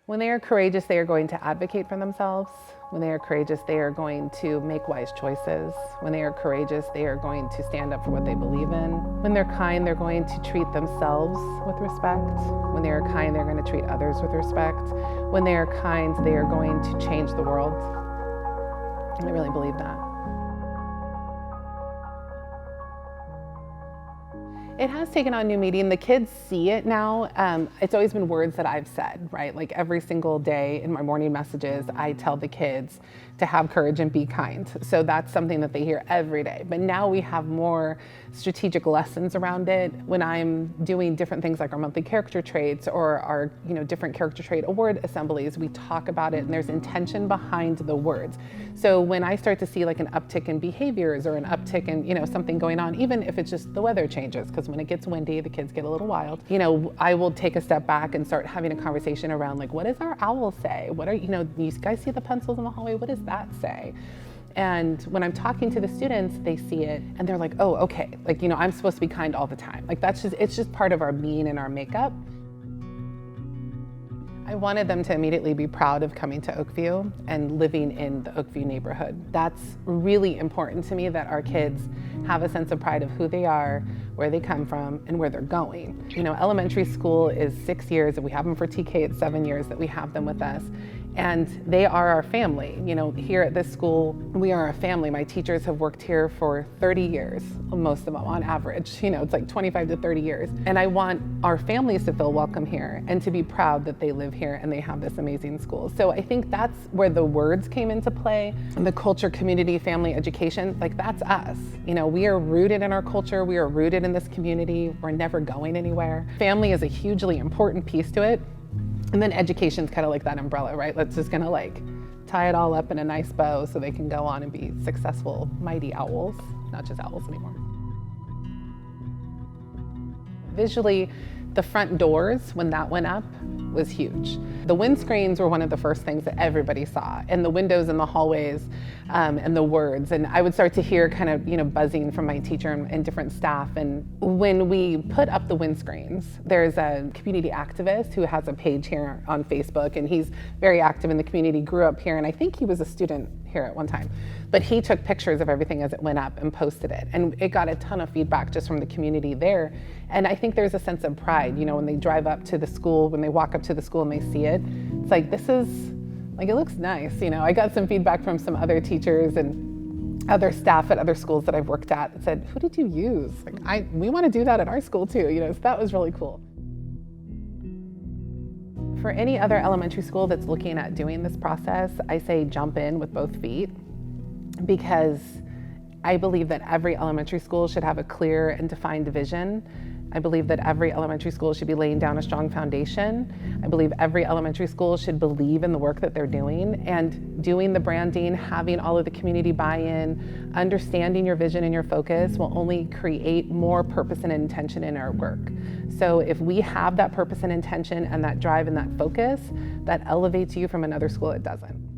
When they are courageous, they are going to advocate for themselves. When they are courageous, they are going to make wise choices. When they are courageous, they are going to stand up for what they believe in. When they're kind, they're going to treat themselves with respect. When they are kind, they're going to treat others with respect. When they are kind, they are going to change the world. I really believe that. It has taken on new meaning. The kids see it now. It's always been words that I've said, right? Like every single day in my morning messages, I tell the kids to have courage and be kind. So that's something that they hear every day. But now we have more strategic lessons around it. When I'm doing different things like our monthly character traits or our different character trait award assemblies, we talk about it and there's intention behind the words. So when I start to see like an uptick in behaviors or an uptick in something going on, even if it's just the weather changes, because when it gets windy, the kids get a little wild, I will take a step back and start having a conversation around like, what does our owl say? What are, you guys see the pencils in the hallway? What does that say? And when I'm talking to the students, they see it and they're like, oh, okay. Like, I'm supposed to be kind all the time. Like it's just part of our being and our makeup. I wanted them to immediately be proud of coming to Oakview and living in the Oakview neighborhood. That's really important to me, that our kids have a sense of pride of who they are, where they come from, and where they're going. Elementary school is 6 years, and we have them for TK, it's 7 years that we have them with us. And they are our family. Here at this school, we are a family. My teachers have worked here for 30 years, most of them on average. It's like 25 to 30 years. And I want our families to feel welcome here and to be proud that they live here and they have this amazing school. So I think that's where the words came into play. And the culture, community, family, education, like that's us. We are rooted in our culture. We are rooted in this community. We're never going anywhere. Family is a hugely important piece to it. And then education's kind of like that umbrella, right? Let's just kind of like tie it all up in a nice bow so they can go on and be successful, mighty owls, not just owls anymore. Visually, the front doors, when that went up, was huge. The windscreens were one of the first things that everybody saw, and the windows in the hallways and the words. And I would start to hear kind of buzzing from my teacher and different staff. And when we put up the windscreens, there's a community activist who has a page here on Facebook, and he's very active in the community, grew up here, and I think he was a student here at one time. But he took pictures of everything as it went up and posted it. And it got a ton of feedback just from the community there. And I think there's a sense of pride, when they drive up to the school, when they walk up to the school and they see it, it's like, this is, like, it looks nice. I got some feedback from some other teachers and other staff at other schools that I've worked at that said, who did you use? Like, we want to do that at our school too, so that was really cool. For any other elementary school that's looking at doing this process, I say jump in with both feet, because I believe that every elementary school should have a clear and defined vision. I believe that every elementary school should be laying down a strong foundation. I believe every elementary school should believe in the work that they're doing, and doing the branding, having all of the community buy-in, understanding your vision and your focus will only create more purpose and intention in our work. So if we have that purpose and intention and that drive and that focus, that elevates you from another school that doesn't.